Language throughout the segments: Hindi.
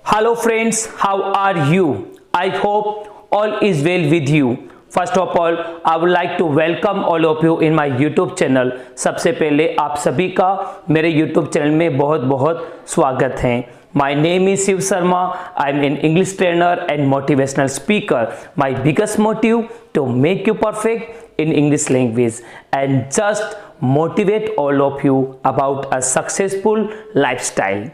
Hello friends, how are you? I hope all is well with you. First of all, I would like to welcome all of you in my YouTube channel. सबसे पहले आप सभी का मेरे YouTube चैनल में बहुत बहुत स्वागत है. My name is Shiv Sharma. I am an English trainer and motivational speaker. My biggest motive to make you perfect in English language and just motivate all of you about a successful lifestyle.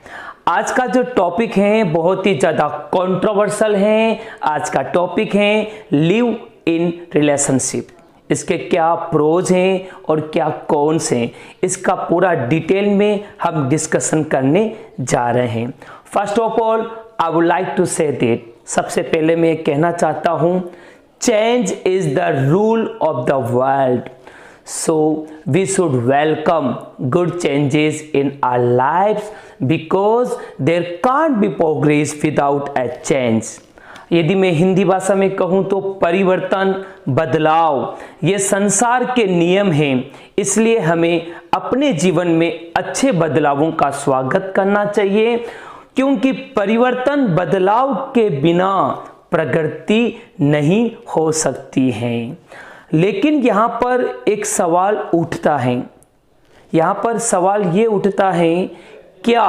आज का जो टॉपिक है बहुत ही ज़्यादा कंट्रोवर्शियल है. आज का टॉपिक है लिव इन रिलेशनशिप. इसके क्या प्रोज हैं और क्या कॉन्स हैं, इसका पूरा डिटेल में हम डिस्कशन करने जा रहे हैं. First of all I would like to say that, सबसे पहले मैं कहना चाहता हूँ, change is the rule of the world. So we should welcome good changes in our lives because there can't be progress without a change. यदि मैं हिंदी भाषा में कहूँ तो परिवर्तन, बदलाव ये संसार के नियम हैं. इसलिए हमें अपने जीवन में अच्छे बदलावों का स्वागत करना चाहिए, क्योंकि परिवर्तन, बदलाव के बिना प्रगति नहीं हो सकती है. लेकिन यहाँ पर एक सवाल उठता है. यहाँ पर सवाल ये उठता है, क्या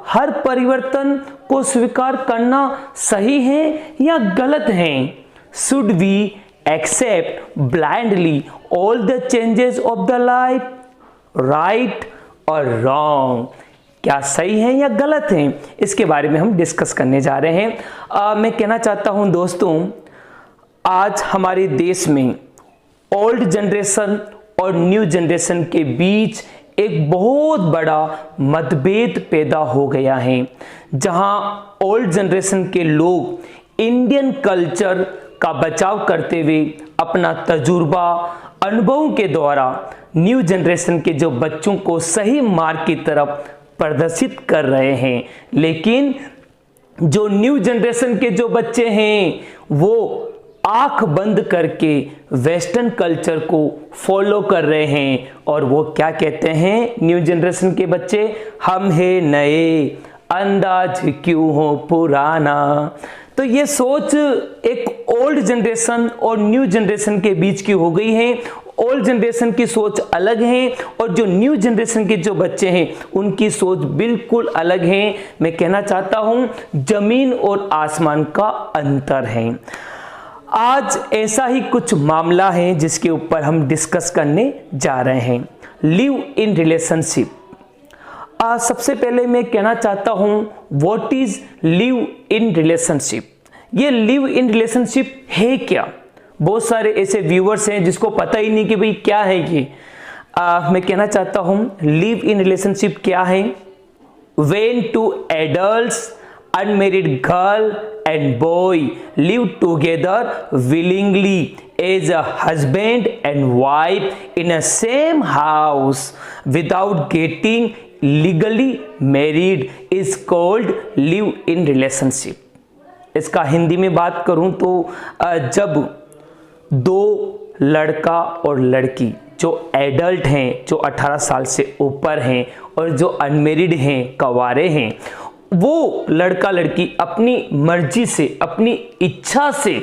हर परिवर्तन को स्वीकार करना सही है या गलत है? Should we accept blindly all the changes of the life, right और रॉन्ग? क्या सही है या गलत है, इसके बारे में हम डिस्कस करने जा रहे हैं. मैं कहना चाहता हूँ दोस्तों, आज हमारे देश में ओल्ड जनरेशन और न्यू जनरेशन के बीच एक बहुत बड़ा मतभेद पैदा हो गया है, जहां ओल्ड जनरेशन के लोग इंडियन कल्चर का बचाव करते हुए अपना तजुर्बा, अनुभवों के द्वारा न्यू जनरेशन के जो बच्चों को सही मार्ग की तरफ प्रदर्शित कर रहे हैं. लेकिन जो न्यू जनरेशन के जो बच्चे हैं वो आंख बंद करके वेस्टर्न कल्चर को फॉलो कर रहे हैं. और वो क्या कहते हैं न्यू जनरेशन के बच्चे? हम हैं नए, अंदाज क्यों हो पुराना. तो ये सोच एक ओल्ड जनरेशन और न्यू जनरेशन के बीच की हो गई है. ओल्ड जनरेशन की सोच अलग है और जो न्यू जनरेशन के जो बच्चे हैं उनकी सोच बिल्कुल अलग है. मैं कहना चाहता हूं, जमीन और आसमान का अंतर है. आज ऐसा ही कुछ मामला है जिसके ऊपर हम डिस्कस करने जा रहे हैं, लिव इन रिलेशनशिप. सबसे पहले मैं कहना चाहता हूं, what is live in relationship? ये लिव इन रिलेशनशिप है क्या? बहुत सारे ऐसे व्यूअर्स हैं जिसको पता ही नहीं कि भाई क्या है ये. मैं कहना चाहता हूं, लिव इन रिलेशनशिप क्या है? When two adults, unmarried girl and boy live together willingly as a husband and wife in a same house without getting legally married is called live in relationship. इसका हिंदी में बात करूं तो जब दो लड़का और लड़की जो एडल्ट हैं, जो 18 साल से ऊपर हैं और जो अनमेरिड हैं, कवारे हैं, वो लड़का लड़की अपनी मर्जी से, अपनी इच्छा से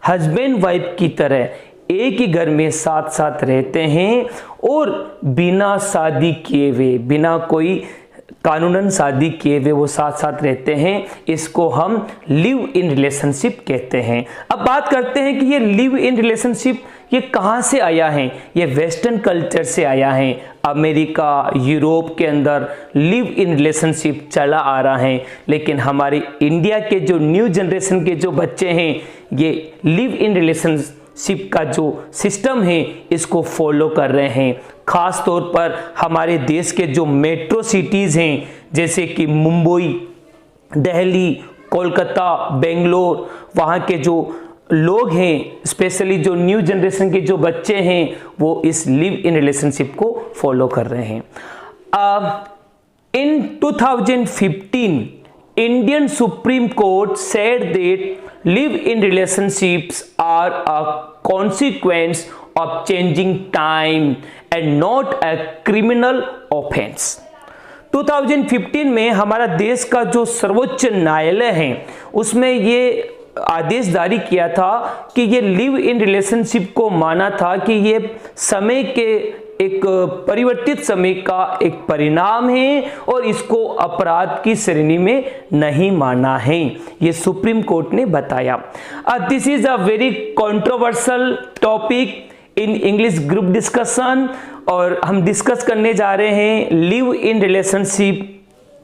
हस्बैंड वाइफ की तरह एक ही घर में साथ साथ रहते हैं और बिना शादी किए हुए, बिना कोई कानूनन शादी किए हुए वो साथ साथ रहते हैं. इसको हम लिव इन रिलेशनशिप कहते हैं. अब बात करते हैं कि ये लिव इन रिलेशनशिप ये कहाँ से आया है? ये वेस्टर्न कल्चर से आया है. अमेरिका, यूरोप के अंदर लिव इन रिलेशनशिप चला आ रहा है. लेकिन हमारे इंडिया के जो न्यू जनरेशन के जो बच्चे हैं ये लिव इन रिलेशनशिप का जो सिस्टम है इसको फॉलो कर रहे हैं. खास तौर पर हमारे देश के जो मेट्रो सिटीज़ हैं, जैसे कि मुंबई, दिल्ली, कोलकाता, बेंगलोर, वहाँ के जो लोग हैं, स्पेशली जो न्यू जनरेशन के जो बच्चे हैं, वो इस लिव इन रिलेशनशिप को फॉलो कर रहे हैं. In 2015 Indian supreme court said that live in relationships are a consequence of changing time and not a criminal offence. 2015 में हमारा देश का जो सर्वोच्च न्यायालय है उसमें ये आदेश जारी किया था कि ये लिव इन रिलेशनशिप को माना था कि ये समय के एक परिवर्तित समय का एक परिणाम है और इसको अपराध की श्रेणी में नहीं माना है, ये सुप्रीम कोर्ट ने बताया। This is a very controversial topic in English group discussion और हम डिस्कस करने जा रहे हैं लिव इन रिलेशनशिप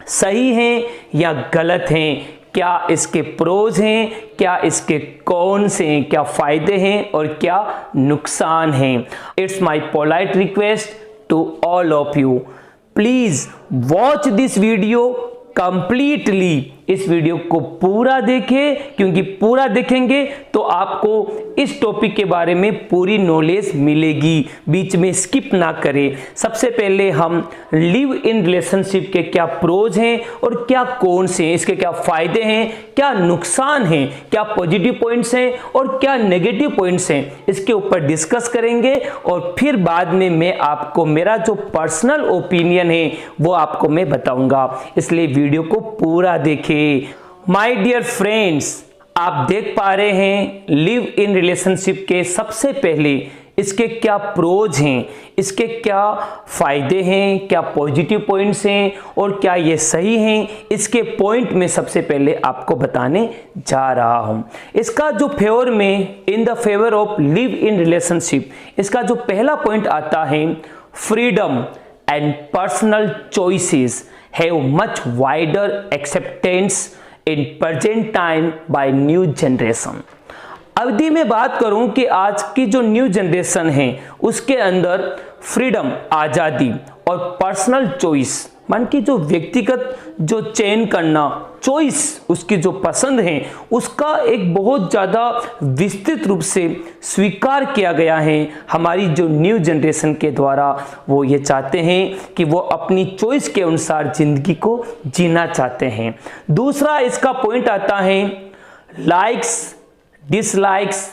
सही है या गलत हैं, क्या इसके प्रोज हैं, क्या इसके कॉन्स हैं, क्या फायदे हैं और क्या नुकसान हैं। It's my polite request to all of you, please watch this video completely. इस वीडियो को पूरा देखें, क्योंकि पूरा देखेंगे तो आपको इस टॉपिक के बारे में पूरी नॉलेज मिलेगी, बीच में स्किप ना करें। सबसे पहले हम लिव इन रिलेशनशिप के क्या प्रोज हैं और क्या कॉन्स हैं, इसके क्या फायदे हैं, क्या नुकसान हैं, क्या पॉजिटिव पॉइंट्स हैं और क्या नेगेटिव पॉइंट्स हैं, इसके ऊपर डिस्कस करेंगे। और फिर बाद में मैं आपको मेरा जो पर्सनल ओपिनियन है वो आपको मैं बताऊंगा, इसलिए वीडियो को पूरा देखें। माय डियर फ्रेंड्स, आप देख पा रहे हैं लिव इन रिलेशनशिप के सबसे पहले इसके क्या प्रोज हैं, इसके क्या फायदे हैं, क्या पॉजिटिव पॉइंट्स हैं और क्या ये सही हैं, इसके पॉइंट में सबसे पहले आपको बताने जा रहा हूं। इसका जो फेवर में इन the favour of live in relationship, इसका जो पहला पॉइंट आता है, freedom and personal choices have much wider acceptance in present time by new generation। अवधि में बात करूं कि आज की जो न्यू जनरेशन है उसके अंदर फ्रीडम, आज़ादी और पर्सनल चॉइस, मान की जो व्यक्तिगत जो चयन करना, चॉइस उसकी जो पसंद है उसका एक बहुत ज़्यादा विस्तृत रूप से स्वीकार किया गया है हमारी जो न्यू जनरेशन के द्वारा। वो ये चाहते हैं कि वो अपनी चॉइस के अनुसार ज़िंदगी को जीना चाहते हैं। दूसरा इसका पॉइंट आता है likes, dislikes,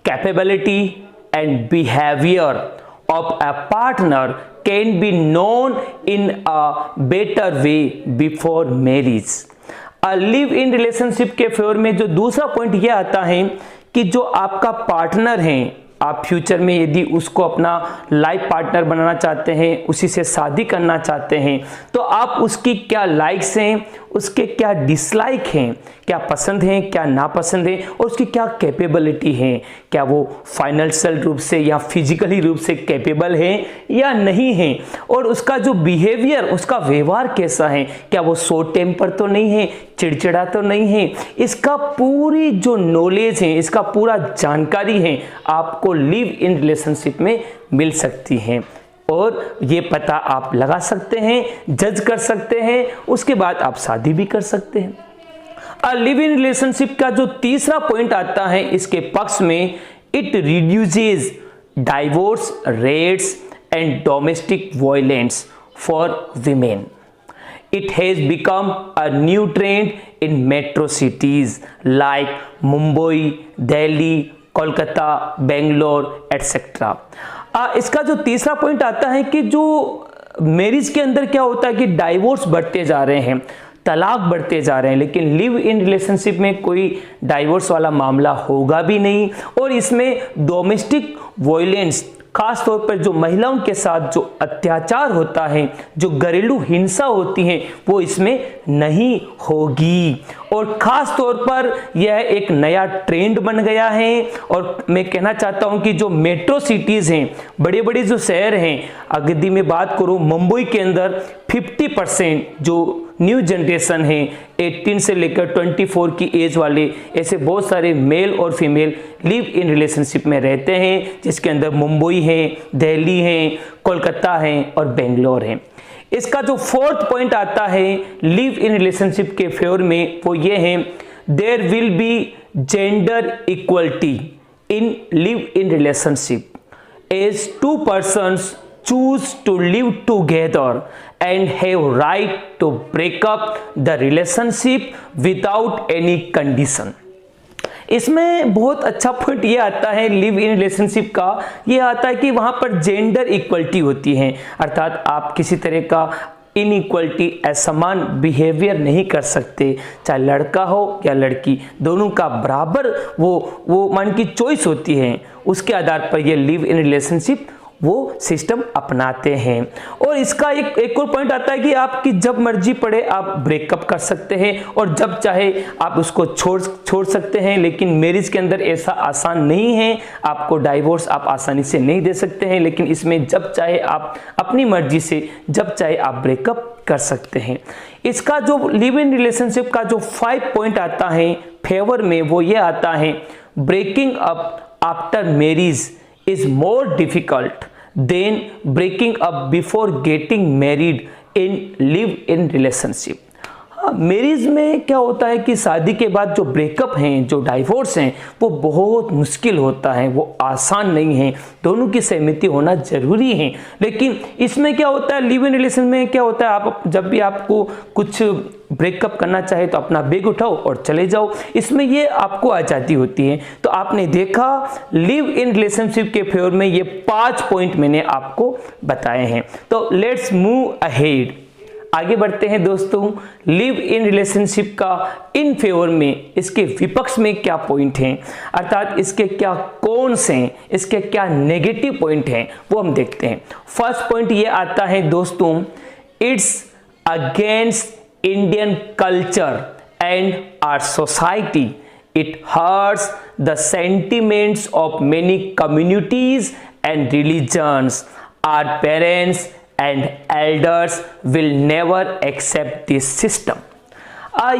capability and behaviour of a partner can be known in a better way before marriage। Live in relationship के फेवर में जो दूसरा पॉइंट ये आता है कि जो आपका पार्टनर है, आप फ्यूचर में यदि उसको अपना लाइफ पार्टनर बनाना चाहते हैं, उसी से शादी करना चाहते हैं, तो आप उसकी क्या लाइक्स हैं, उसके क्या डिसलाइक हैं, क्या पसंद हैं, क्या नापसंद हैं और उसकी क्या कैपेबिलिटी है, क्या वो फाइनेंशियल रूप से या फिजिकली रूप से कैपेबल है या नहीं है, और उसका जो बिहेवियर, उसका व्यवहार कैसा है, क्या वो शॉर्ट टेम्पर तो नहीं है, चिड़चिड़ा तो नहीं है, इसका पूरी जो नॉलेज है, इसका पूरा जानकारी है आपको लिव इन रिलेशनशिप में मिल सकती है और ये पता आप लगा सकते हैं, जज कर सकते हैं, उसके बाद आप शादी भी कर सकते हैं। लिव इन रिलेशनशिप का जो तीसरा पॉइंट आता है इसके पक्ष में, it reduces divorce rates and domestic violence for women. It has become a new trend in metro cities like Mumbai, Delhi, Kolkata, Bangalore etcetera. इसका जो तीसरा पॉइंट आता है कि जो मैरिज के अंदर क्या होता है कि डाइवोर्स बढ़ते जा रहे हैं, तलाक बढ़ते जा रहे हैं, लेकिन लिव इन रिलेशनशिप में कोई डाइवोर्स वाला मामला होगा भी नहीं और इसमें डोमेस्टिक वायलेंस, खास तौर पर जो महिलाओं के साथ जो अत्याचार होता है, जो घरेलू हिंसा होती है, वो इसमें नहीं होगी। और ख़ास तौर पर यह एक नया ट्रेंड बन गया है। और मैं कहना चाहता हूं कि जो मेट्रो सिटीज़ हैं, बड़े बड़े जो शहर हैं, अगर मैं बात करूं मुंबई के अंदर 50% जो न्यू जनरेशन है 18 से लेकर 24 की एज वाले, ऐसे बहुत सारे मेल और फीमेल लिव इन रिलेशनशिप में रहते हैं, जिसके अंदर मुंबई है, दिल्ली है, कोलकाता है और बेंगलोर है। इसका जो फोर्थ पॉइंट आता है लिव इन रिलेशनशिप के फेवर में, वो ये है, there will be gender equality in live in relationship as two persons choose to live together and have right to break up the relationship without any condition। इसमें बहुत अच्छा पॉइंट ये आता है लिव इन रिलेशनशिप का, ये आता है कि वहाँ पर जेंडर इक्वलिटी होती है, अर्थात आप किसी तरह का इनइक्वलिटी, असमान बिहेवियर नहीं कर सकते, चाहे लड़का हो या लड़की, दोनों का बराबर वो मान की चॉइस होती है, उसके आधार पर ये लिव इन रिलेशनशिप वो सिस्टम अपनाते हैं। और इसका एक और पॉइंट आता है कि आपकी जब मर्जी पड़े आप ब्रेकअप कर सकते हैं और जब चाहे आप उसको छोड़ सकते हैं, लेकिन मैरिज के अंदर ऐसा आसान नहीं है, आपको डाइवोर्स आप आसानी से नहीं दे सकते हैं, लेकिन इसमें जब चाहे आप अपनी मर्जी से जब चाहे आप ब्रेकअप कर सकते हैं। इसका जो लिव इन रिलेशनशिप का जो 5 पॉइंट आता है फेवर में, वो ये आता है, breaking up after marriage is more difficult than breaking up before getting married in live-in relationship। Marriage में क्या होता है कि शादी के बाद जो ब्रेकअप हैं, जो डाइवोर्स हैं, वो बहुत मुश्किल होता है, वो आसान नहीं है, दोनों की सहमति होना जरूरी है। लेकिन इसमें क्या होता है, लिव इन रिलेशन में क्या होता है, आप जब भी आपको कुछ ब्रेकअप करना चाहे तो अपना बैग उठाओ और चले जाओ, इसमें ये आपको आज़ादी होती है। तो आपने देखा लिव इन रिलेशनशिप के फेवर में ये 5 पॉइंट मैंने आपको बताए हैं। तो लेट्स मूव अहेड, आगे बढ़ते हैं दोस्तों। लिव इन रिलेशनशिप का इन फेवर में, इसके विपक्ष में क्या पॉइंट हैं, अर्थात इसके क्या कॉन्स हैं, इसके क्या नेगेटिव पॉइंट हैं, वो हम देखते हैं। फर्स्ट पॉइंट ये आता है दोस्तों, it's against Indian culture and our society, it hurts the sentiments of many communities and religions, our parents and elders will never accept this system।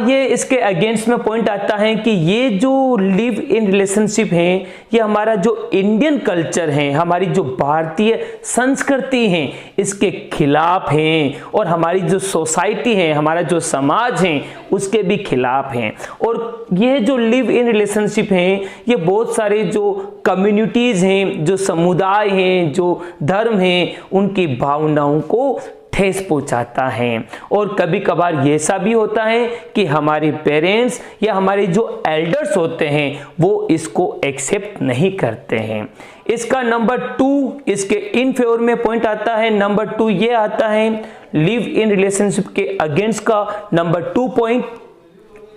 ये इसके अगेंस्ट में पॉइंट आता है कि ये जो लिव इन रिलेशनशिप है, ये हमारा जो इंडियन कल्चर है, हमारी जो भारतीय संस्कृति है, इसके खिलाफ हैं, और हमारी जो सोसाइटी है, हमारा जो समाज है, उसके भी खिलाफ हैं। और ये जो लिव इन रिलेशनशिप है, ये बहुत सारे जो कम्युनिटीज हैं, जो समुदाय हैं, जो धर्म हैं, उनकी भावनाओं को ठेस पहुंचाता है। और कभी कभार ये ऐसा भी होता है कि हमारे पेरेंट्स या हमारे जो एल्डर्स होते हैं वो इसको एक्सेप्ट नहीं करते हैं। इसका नंबर 2, इसके इन फेवर में पॉइंट आता है, नंबर 2 ये आता है लिव इन रिलेशनशिप के अगेंस्ट का number 2 point,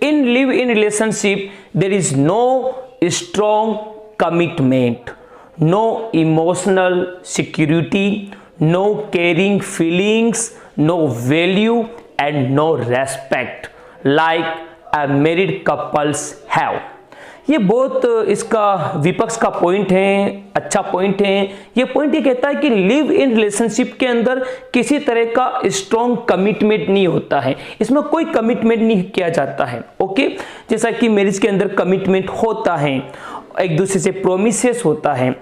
in live in relationship there is no strong commitment, no emotional security, no caring feelings, no value and no respect like a married couples have। ये बहुत इसका विपक्ष का पॉइंट है, अच्छा पॉइंट है। ये पॉइंट ये कहता है कि लिव इन रिलेशनशिप के अंदर किसी तरह का स्ट्रॉन्ग कमिटमेंट नहीं होता है, इसमें कोई कमिटमेंट नहीं किया जाता है। ओके, जैसा कि मैरिज के अंदर कमिटमेंट होता है, एक दूसरे से प्रोमिसेस होता है,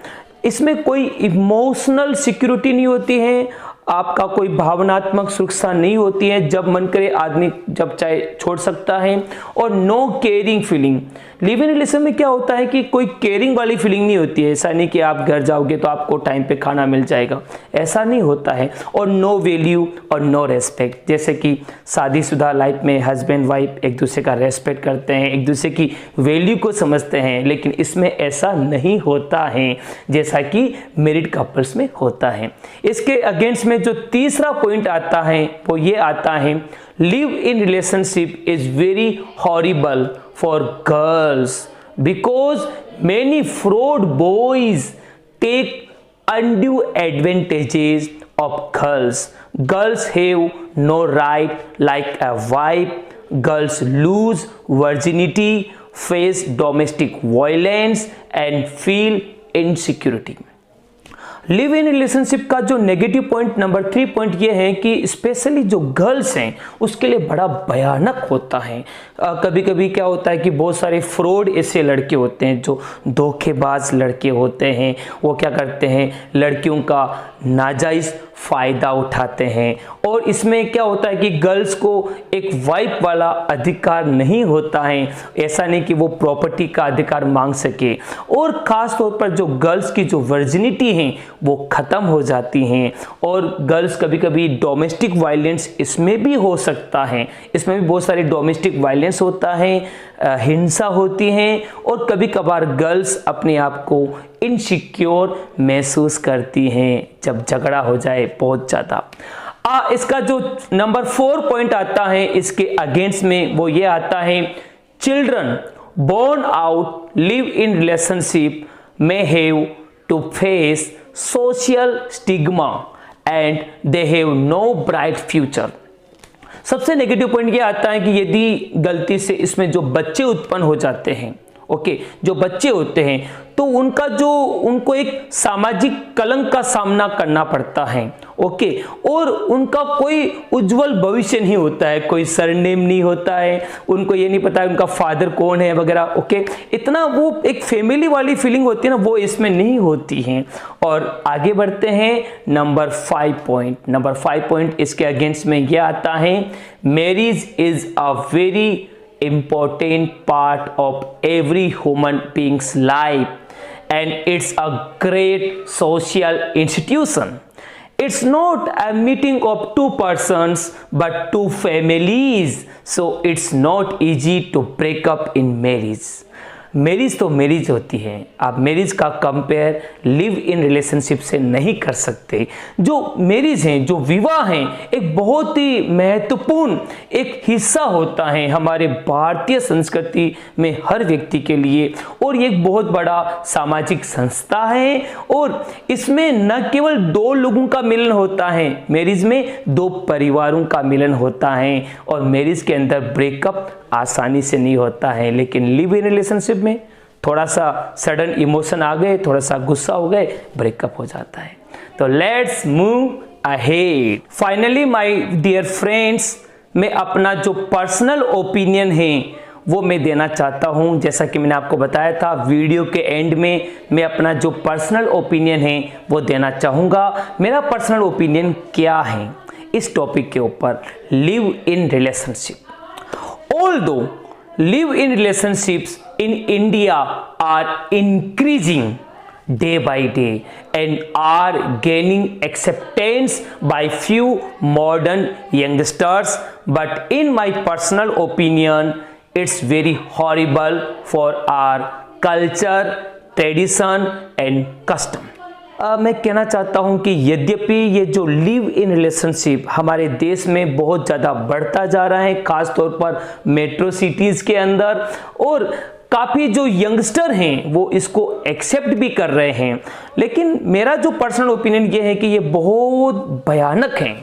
इसमें कोई इमोशनल सिक्योरिटी नहीं होती है, आपका कोई भावनात्मक सुरक्षा नहीं होती है, जब मन करे आदमी जब चाहे छोड़ सकता है। और no caring feeling, live in relation में क्या होता है कि कोई केयरिंग वाली फीलिंग नहीं होती है, ऐसा नहीं कि आप घर जाओगे तो आपको टाइम पे खाना मिल जाएगा, ऐसा नहीं होता है। और नो वैल्यू और नो रेस्पेक्ट, जैसे कि शादीशुदा लाइफ में हस्बैंड वाइफ एक दूसरे का रेस्पेक्ट करते हैं, एक दूसरे की वैल्यू को समझते हैं, लेकिन इसमें ऐसा नहीं होता है जैसा कि मैरिड कपल्स में होता है। इसके अगेंस्ट में जो तीसरा पॉइंट आता है वो ये आता है, live in relationship is very horrible for girls because many fraud boys take undue advantages of girls. Girls have no right like a wife. Girls lose virginity, face domestic violence and feel insecurity। Live in relationship का जो नेगेटिव पॉइंट नंबर 3 पॉइंट ये है कि स्पेशली जो गर्ल्स हैं उसके लिए बड़ा भयानक होता है। कभी कभी क्या होता है कि बहुत सारे फ्रॉड ऐसे लड़के होते हैं जो धोखेबाज लड़के होते हैं, वो क्या करते हैं, लड़कियों का नाजायज़ फ़ायदा उठाते हैं। और इसमें क्या होता है कि गर्ल्स को एक वाइफ वाला अधिकार नहीं होता है, ऐसा नहीं कि वो प्रॉपर्टी का अधिकार मांग सके। और ख़ास तौर पर जो गर्ल्स की जो वर्जिनिटी है वो ख़त्म हो जाती हैं। और गर्ल्स कभी कभी डोमेस्टिक वायलेंस इसमें भी हो सकता है, इसमें भी बहुत सारे डोमेस्टिक वायलेंस होता है, हिंसा होती है। और कभी कभार गर्ल्स अपने आप को इनसिक्योर महसूस करती हैं जब झगड़ा हो जाए बहुत ज़्यादा। इसका जो नंबर 4 पॉइंट आता है इसके अगेंस्ट में, वो ये आता है, children born out live in relationship may have to face social stigma and they have no bright future। सबसे नेगेटिव पॉइंट ये आता है कि यदि गलती से इसमें जो बच्चे उत्पन्न हो जाते हैं, ओके, जो बच्चे होते हैं तो उनको एक सामाजिक कलंक का सामना करना पड़ता है, ओके, और उनका कोई उज्जवल भविष्य नहीं होता है, कोई सरनेम नहीं होता है, उनको ये नहीं पता है उनका फादर कौन है वगैरह, ओके, इतना वो एक फैमिली वाली फीलिंग होती है ना, वो इसमें नहीं होती है। और आगे बढ़ते हैं, नंबर 5 पॉइंट। नंबर 5 पॉइंट इसके अगेंस्ट में यह आता है, marriage is a very important part of every human being's life and it's a great social institution। It's not a meeting of two persons but two families, so it's not easy to break up in marriage। Marriage तो मैरिज होती है, आप मैरिज का कंपेयर लिव इन रिलेशनशिप से नहीं कर सकते। जो मैरिज हैं, जो विवाह हैं, एक बहुत ही महत्वपूर्ण एक हिस्सा होता है हमारे भारतीय संस्कृति में हर व्यक्ति के लिए, और ये एक बहुत बड़ा सामाजिक संस्था है, और इसमें न केवल 2 लोगों का मिलन होता है, मैरिज में 2 परिवारों का मिलन होता है, और मैरिज के अंदर ब्रेकअप आसानी से नहीं होता है। लेकिन लिव इन रिलेशनशिप में थोड़ा सा सडन इमोशन आ गए, थोड़ा सा गुस्सा हो गए, ब्रेकअप हो जाता है। तो let's move ahead. Finally my dear friends, मैं अपना जो पर्सनल ओपिनियन है वो मैं देना चाहता हूं। जैसा कि मैंने आपको बताया था, वीडियो के एंड में मैं अपना जो पर्सनल ओपिनियन है वो देना चाहूँगा। मेरा पर्सनल ओपिनियन क्या है इस टॉपिक के ऊपर, live in relationship. Although live in relationships in India are increasing day by day and are gaining acceptance by few modern youngsters, but in my personal opinion it's very horrible for our culture, tradition and custom। मैं कहना चाहता हूं कि यद्यपि ये जो लिव इन रिलेशनशिप हमारे देश में बहुत ज़्यादा बढ़ता जा रहा है, खास तौर पर मेट्रो सिटीज़ के अंदर, और काफ़ी जो यंगस्टर हैं वो इसको एक्सेप्ट भी कर रहे हैं, लेकिन मेरा जो पर्सनल ओपिनियन ये है कि ये बहुत भयानक है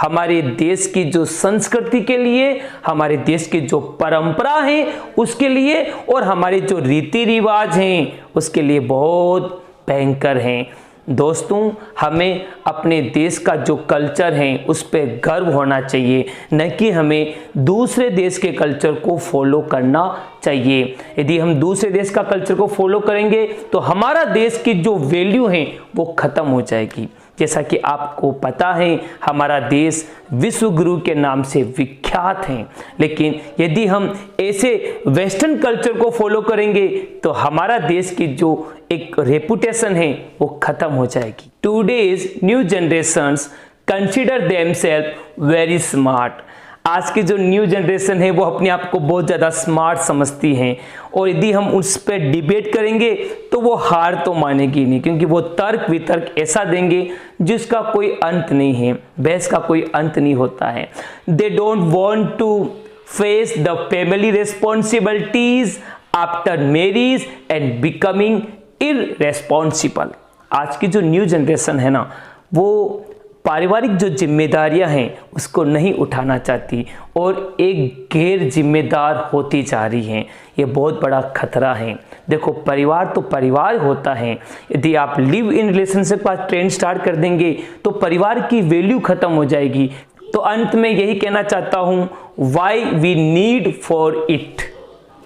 हमारे देश की जो संस्कृति के लिए, हमारे देश की जो परंपरा है उसके लिए, और हमारे जो रीति रिवाज हैं उसके लिए बहुत भयंकर हैं। दोस्तों, हमें अपने देश का जो कल्चर है उस पर गर्व होना चाहिए, न कि हमें दूसरे देश के कल्चर को फॉलो करना चाहिए। यदि हम दूसरे देश का कल्चर को फॉलो करेंगे तो हमारा देश की जो वैल्यू है वो ख़त्म हो जाएगी। जैसा कि आपको पता है, हमारा देश विश्व गुरु के नाम से विख्यात है, लेकिन यदि हम ऐसे वेस्टर्न कल्चर को फॉलो करेंगे तो हमारा देश की जो एक रेपुटेशन है वो खत्म हो जाएगी। Today's new generations consider themself very smart. आज की जो न्यू जनरेशन है वो अपने आप को बहुत ज़्यादा स्मार्ट समझती हैं, और यदि हम उस पर डिबेट करेंगे तो वो हार तो मानेगी नहीं, क्योंकि वो तर्क वितर्क ऐसा देंगे जिसका कोई अंत नहीं है, बहस का कोई अंत नहीं होता है। They don't want to face the family responsibilities after marriage and becoming irresponsible. आज की जो न्यू जनरेशन है ना, वो पारिवारिक जो जिम्मेदारियां हैं उसको नहीं उठाना चाहती और एक गैर जिम्मेदार होती जा रही हैं। ये बहुत बड़ा खतरा है। देखो, परिवार तो परिवार होता है, यदि आप लिव इन रिलेशनशिप का ट्रेंड स्टार्ट कर देंगे तो परिवार की वैल्यू खत्म हो जाएगी। तो अंत में यही कहना चाहता हूँ, why we need for it.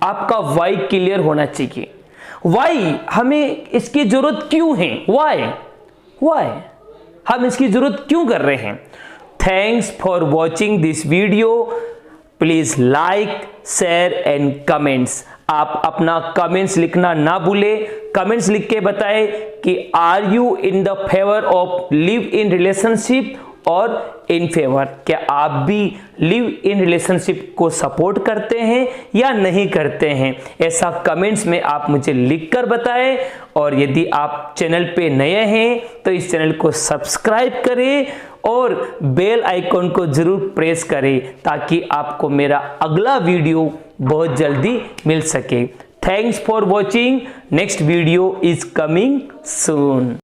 आपका वाई क्लियर होना चाहिए। वाई, हमें इसकी जरूरत क्यों है, वाई हम इसकी जरूरत क्यों कर रहे हैं। Thanks for watching this video. Please like, share and comments. आप अपना कमेंट्स लिखना ना भूलें। कमेंट्स लिख के बताएं कि are you in the favour of live in relationship और इन फेवर। क्या आप भी लिव इन रिलेशनशिप को सपोर्ट करते हैं या नहीं करते हैं, ऐसा कमेंट्स में आप मुझे लिखकर बताएं। और यदि आप चैनल पे नए हैं तो इस चैनल को सब्सक्राइब करें और बेल आइकॉन को जरूर प्रेस करें ताकि आपको मेरा अगला वीडियो बहुत जल्दी मिल सके। Thanks for watching. Next video is coming soon.